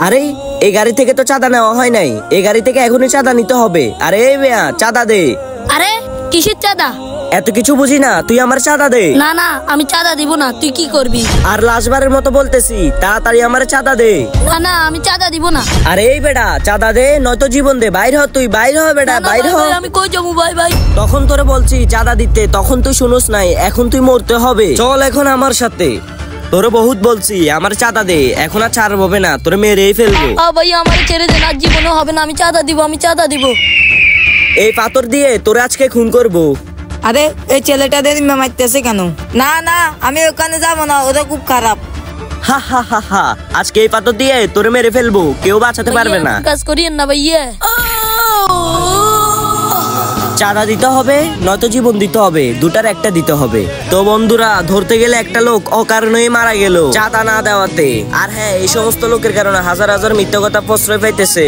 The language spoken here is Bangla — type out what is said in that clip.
আরে এই গাড়ি থেকে তো চাঁদা নেওয়া হয় নাই, এই গাড়ি থেকে এখনই চাঁদা নিতে হবে। আরে এই মেয়া চাঁদা দে। আরে কিসের চাঁদা? এত কিছু বুঝি না, তুই আমার চাঁদা দে। না না, আমি চাঁদা দিব না। তুই কি করবি? আর লাস্টবারের মতো বলতেছি, তাড়াতাড়ি আমার চাঁদা দে। না না, আমি চাঁদা দিব না। আরে এই বেটা চাঁদা দে, নয়তো জীবন দে। বাইর হ তুই, বাইর হ বেটা, না, না, বাইর হ। ভাই, আমি কই যাবো ভাই? ভাই তখন তোরে বলছি চাঁদা দিতে, তখন তুই শুনোস নাই। এখন তুই মরতে হবে, চল এখন আমার সাথে। তোরে বহুত বলছি আমার চাঁদা দে, এখন আর ছাড় হবে না, তোরে মেরেই ফেলবো। ভাই আমার ছেড়ে দেন, আর জীবনও হবে না। আমি চাঁদা দিব, আমি চাঁদা দিব। এই পাথর দিয়ে তোরে আজকে খুন করবো। আরে এই ছেলেটাদের মারতেছে কেন? না না, আমি ওখানে যাবো না, ওটা খুব খারাপ। হা হা হা হা, আজকে এই পাথর দিয়ে তোরে মেরে ফেলবো, কেউ বাঁচাতে পারবে না। কাজ করিয়েন না ভাইয়া। চাঁদা দিতে হবে নয়তো জীবন দিতে হবে, দুটার একটা দিতে হবে। তো বন্ধুরা, ধরতে গেলে একটা লোক অকারণেই মারা গেল চাঁদা না দেওয়াতে। আর হ্যাঁ, এই সমস্ত লোকের কারণে হাজার হাজার মিথ্যা কথা প্রশ্রয় পাইতেছে।